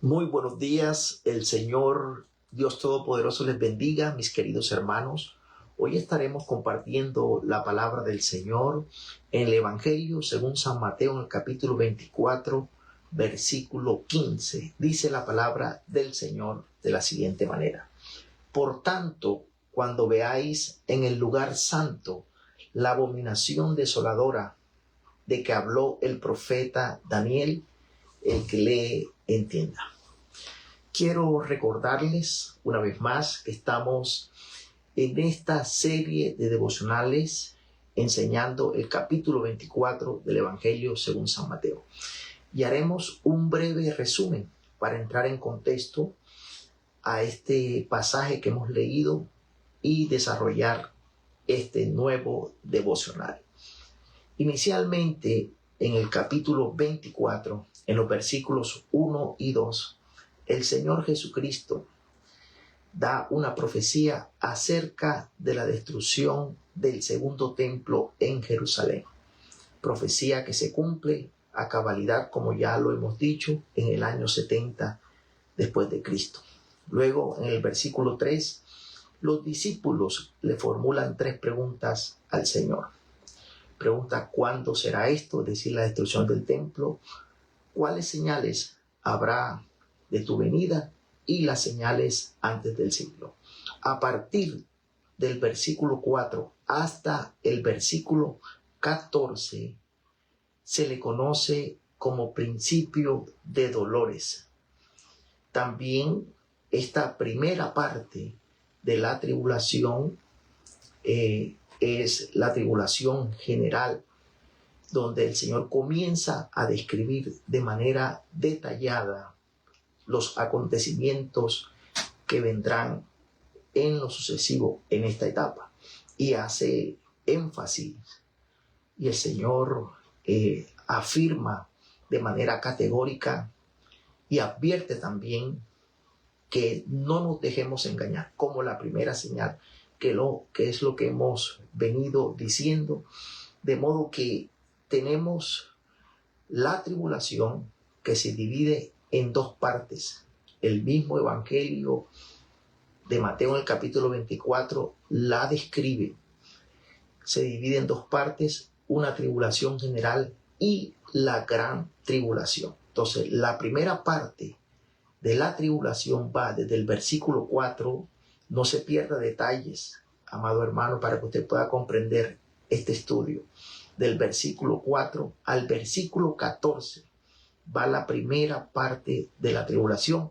Muy buenos días, el Señor Dios Todopoderoso les bendiga, mis queridos hermanos. Hoy estaremos compartiendo la palabra del Señor en el Evangelio según San Mateo en el capítulo 24, versículo 15. Dice la palabra del Señor de la siguiente manera: Por tanto, cuando veáis en el lugar santo la abominación desoladora de que habló el profeta Daniel, el que lee entienda. Quiero recordarles una vez más que estamos en esta serie de devocionales enseñando el capítulo 24 del Evangelio según San Mateo. Y haremos un breve resumen para entrar en contexto a este pasaje que hemos leído y desarrollar este nuevo devocional. Inicialmente, en el capítulo 24, en los versículos 1 y 2, el Señor Jesucristo da una profecía acerca de la destrucción del segundo templo en Jerusalén. Profecía que se cumple a cabalidad, como ya lo hemos dicho, en el año 70 después de Cristo. Luego, en el versículo 3, los discípulos le formulan 3 preguntas al Señor. Pregunta: ¿cuándo será esto? Es decir, la destrucción del templo. ¿Cuáles señales habrá de tu venida? Y las señales antes del siglo. A partir del versículo 4 hasta el versículo 14 se le conoce como principio de dolores. También esta primera parte de la tribulación es la tribulación general, donde el Señor comienza a describir de manera detallada los acontecimientos que vendrán en lo sucesivo en esta etapa, y hace énfasis, y el Señor afirma de manera categórica y advierte también que no nos dejemos engañar, como la primera señal, que es lo que hemos venido diciendo, de modo que tenemos la tribulación que se divide en 2 partes. El mismo Evangelio de Mateo en el capítulo 24 la describe. Se divide en 2 partes, una tribulación general y la gran tribulación. Entonces, la primera parte de la tribulación va desde el versículo 4, no se pierda detalles, amado hermano, para que usted pueda comprender este estudio. Del versículo 4 al versículo 14 va la primera parte de la tribulación,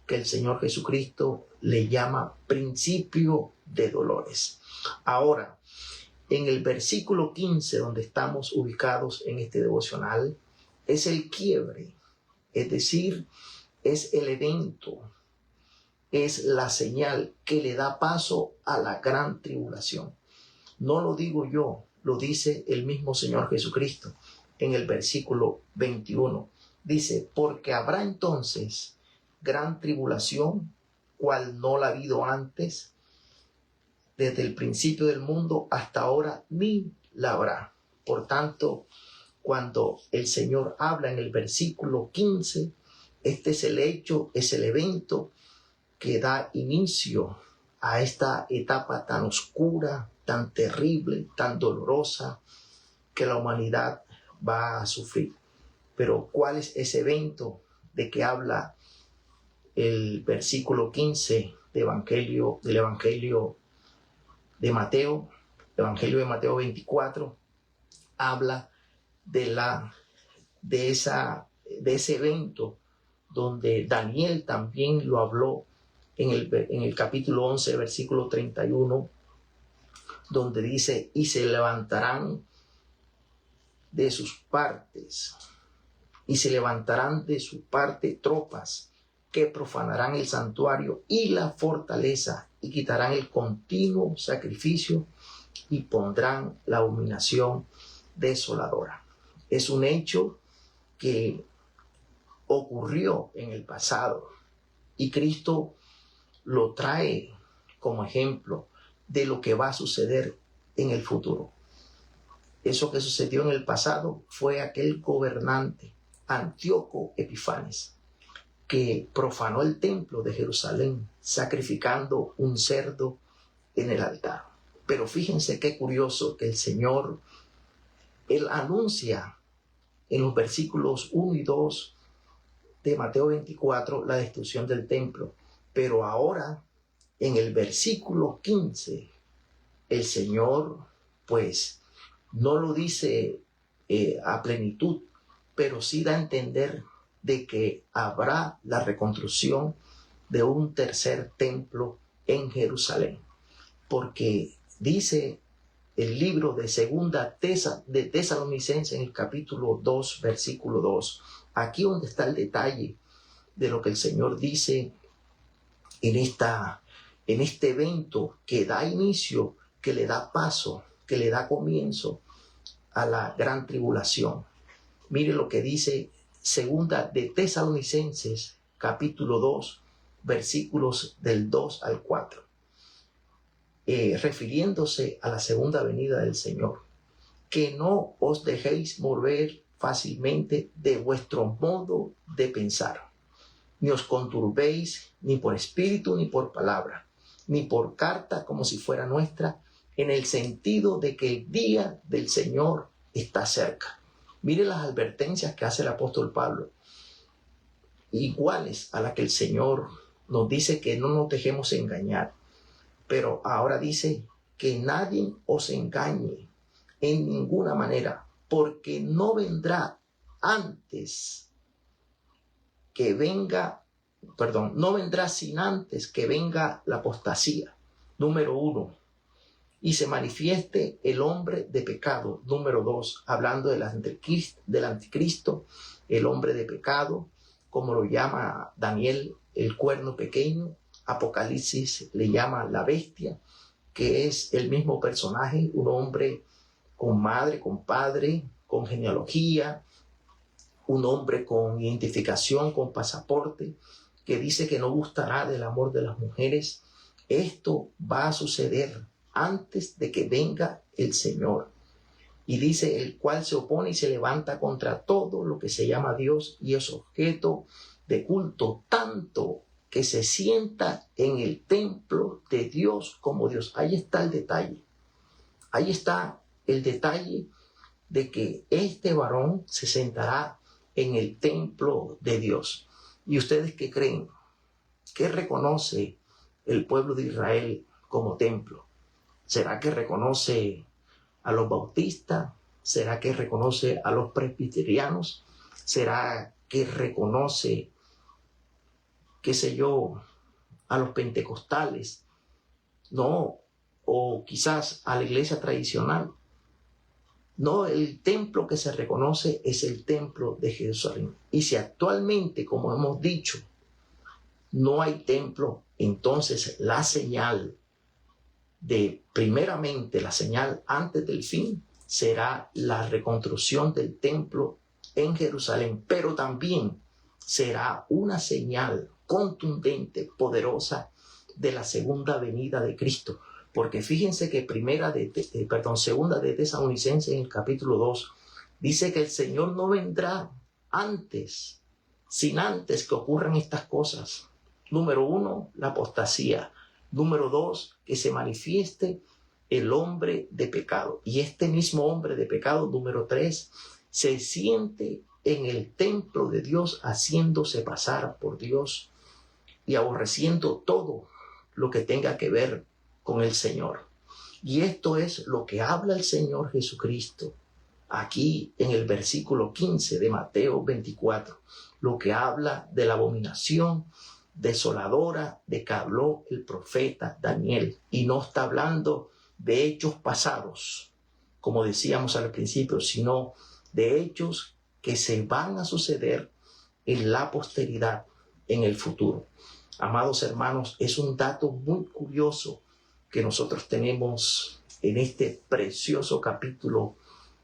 que el Señor Jesucristo le llama principio de dolores. Ahora, en el versículo 15, donde estamos ubicados en este devocional, es el quiebre, es decir, es el evento, es la señal que le da paso a la gran tribulación. No lo digo yo, lo dice el mismo Señor Jesucristo en el versículo 21. Dice: porque habrá entonces gran tribulación, cual no la ha habido antes, desde el principio del mundo hasta ahora, ni la habrá. Por tanto, cuando el Señor habla en el versículo 15, este es el hecho, es el evento que da inicio a esta etapa tan oscura, tan terrible, tan dolorosa, que la humanidad va a sufrir. Pero ¿cuál es ese evento de que habla el versículo 15 del Evangelio de Mateo? El Evangelio de Mateo 24 habla de ese evento donde Daniel también lo habló en el capítulo 11, versículo 31, donde dice: y se levantarán de sus partes, y se levantarán de su parte tropas que profanarán el santuario y la fortaleza, y quitarán el continuo sacrificio, y pondrán la abominación desoladora. Es un hecho que ocurrió en el pasado, y Cristo lo trae como ejemplo de lo que va a suceder en el futuro. Eso que sucedió en el pasado fue aquel gobernante, Antíoco Epifanes, que profanó el templo de Jerusalén, sacrificando un cerdo en el altar. Pero fíjense qué curioso que el Señor, Él anuncia en los versículos 1 y 2 de Mateo 24 la destrucción del templo. Pero ahora, en el versículo 15, el Señor, pues, no lo dice a plenitud, pero sí da a entender de que habrá la reconstrucción de un tercer templo en Jerusalén. Porque dice el libro de Segunda de Tesalonicenses en el capítulo 2, versículo 2, aquí donde está el detalle de lo que el Señor dice en este evento que da inicio, que le da paso, que le da comienzo a la gran tribulación. Mire lo que dice Segunda de Tesalonicenses, capítulo 2, versículos del 2 al 4. Refiriéndose a la segunda venida del Señor, que no os dejéis mover fácilmente de vuestro modo de pensar, ni os conturbéis ni por espíritu ni por palabra, ni por carta como si fuera nuestra, en el sentido de que el día del Señor está cerca. Mire las advertencias que hace el apóstol Pablo, iguales a las que el Señor nos dice que no nos dejemos engañar. Pero ahora dice que nadie os engañe en ninguna manera, porque no vendrá no vendrá sin antes que venga la apostasía, número 1, y se manifieste el hombre de pecado, número 2, hablando del anticristo, el hombre de pecado, como lo llama Daniel, el cuerno pequeño. Apocalipsis le llama la bestia, que es el mismo personaje, un hombre con madre, con padre, con genealogía, un hombre con identificación, con pasaporte, que dice que no gustará del amor de las mujeres. Esto va a suceder antes de que venga el Señor. Y dice, el cual se opone y se levanta contra todo lo que se llama Dios y es objeto de culto, tanto que se sienta en el templo de Dios como Dios. Ahí está el detalle. Ahí está el detalle de que este varón se sentará en el templo de Dios. ¿Y ustedes qué creen? ¿Qué reconoce el pueblo de Israel como templo? ¿Será que reconoce a los bautistas? ¿Será que reconoce a los presbiterianos? ¿Será que reconoce, qué sé yo, a los pentecostales? No, o quizás a la iglesia tradicional. No, el templo que se reconoce es el templo de Jerusalén. Y si actualmente, como hemos dicho, no hay templo, entonces la señal primeramente la señal antes del fin será la reconstrucción del templo en Jerusalén, pero también será una señal contundente, poderosa de la segunda venida de Cristo. Porque fíjense que segunda de Tesalonicenses en el capítulo 2 dice que el Señor no vendrá sin antes que ocurran estas cosas. Número 1, la apostasía. Número 2, que se manifieste el hombre de pecado. Y este mismo hombre de pecado, número 3, se siente en el templo de Dios haciéndose pasar por Dios y aborreciendo todo lo que tenga que ver con el Señor. Y esto es lo que habla el Señor Jesucristo aquí en el versículo 15 de Mateo 24, lo que habla de la abominación desoladora de que habló el profeta Daniel. Y no está hablando de hechos pasados, como decíamos al principio, sino de hechos que se van a suceder en la posteridad, en el futuro. Amados hermanos, es un dato muy curioso que nosotros tenemos en este precioso capítulo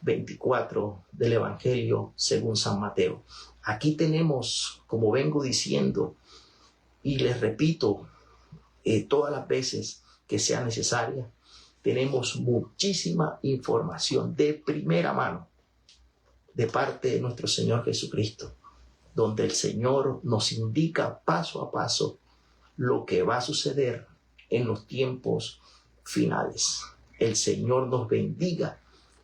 24 del Evangelio según San Mateo. Aquí tenemos, como vengo diciendo, y les repito todas las veces que sea necesaria, tenemos muchísima información de primera mano de parte de nuestro Señor Jesucristo. donde el Señor nos indica paso a paso lo que va a suceder en los tiempos finales. El Señor nos bendiga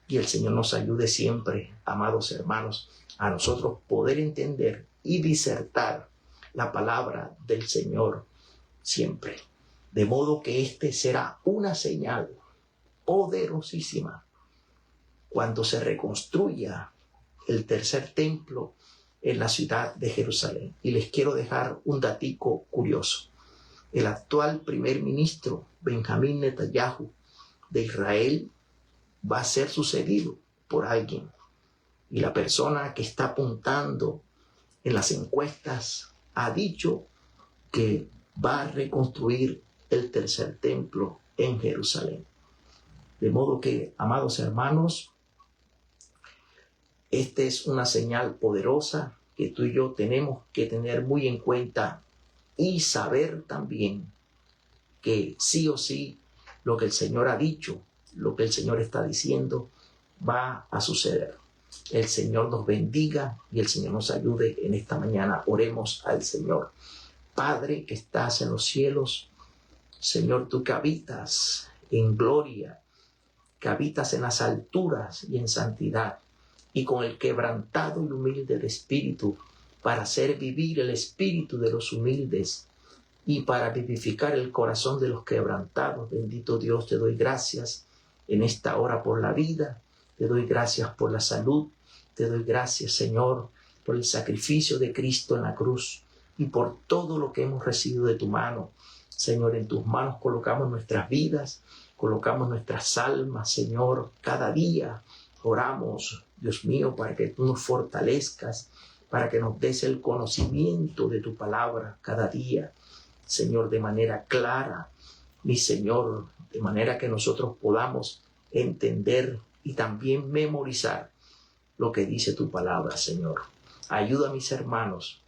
y el Señor nos ayude siempre, amados hermanos, a nosotros poder entender y disertar la palabra del Señor siempre. De modo que este será una señal poderosísima cuando se reconstruya el tercer templo en la ciudad de Jerusalén. Y les quiero dejar un datico curioso. El actual primer ministro, Benjamín Netanyahu, de Israel, va a ser sucedido por alguien. Y la persona que está apuntando en las encuestas ha dicho que va a reconstruir el tercer templo en Jerusalén. De modo que, amados hermanos, esta es una señal poderosa que tú y yo tenemos que tener muy en cuenta y saber también que sí o sí lo que el Señor ha dicho, lo que el Señor está diciendo, va a suceder. El Señor nos bendiga y el Señor nos ayude en esta mañana. Oremos al Señor. Padre que estás en los cielos, Señor, tú que habitas en gloria, que habitas en las alturas y en santidad, y con el quebrantado y humilde de espíritu, para hacer vivir el espíritu de los humildes y para vivificar el corazón de los quebrantados. Bendito Dios, te doy gracias en esta hora por la vida, te doy gracias por la salud, te doy gracias, Señor, por el sacrificio de Cristo en la cruz y por todo lo que hemos recibido de tu mano. Señor, en tus manos colocamos nuestras vidas, colocamos nuestras almas, Señor, cada día oramos, Dios mío, para que tú nos fortalezcas, para que nos des el conocimiento de tu palabra cada día, Señor, de manera clara, mi Señor, de manera que nosotros podamos entender y también memorizar lo que dice tu palabra, Señor. Ayuda a mis hermanos,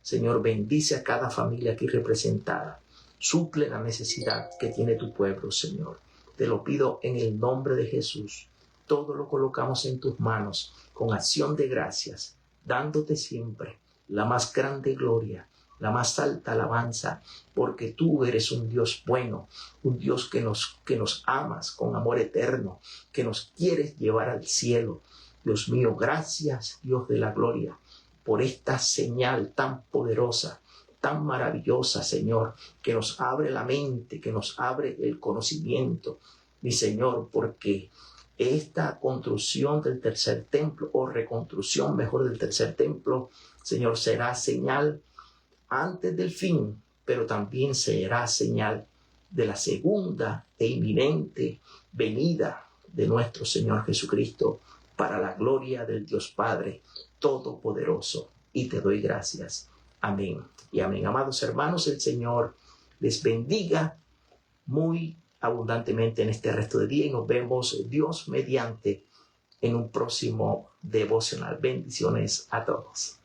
Señor, bendice a cada familia aquí representada, suple la necesidad que tiene tu pueblo, Señor. Te lo pido en el nombre de Jesús. Todo lo colocamos en tus manos con acción de gracias, dándote siempre la más grande gloria, la más alta alabanza, porque tú eres un Dios bueno, un Dios que nos amas con amor eterno, que nos quieres llevar al cielo. Dios mío, gracias, Dios de la gloria, por esta señal tan poderosa, tan maravillosa, Señor, que nos abre la mente, que nos abre el conocimiento, mi Señor, porque esta construcción del tercer templo, o reconstrucción mejor del tercer templo, Señor, será señal antes del fin, pero también será señal de la segunda e inminente venida de nuestro Señor Jesucristo para la gloria del Dios Padre Todopoderoso. Y te doy gracias. Amén y amén. Amados hermanos, el Señor les bendiga muy abundantemente en este resto de día y nos vemos, Dios mediante, en un próximo devocional. Bendiciones a todos.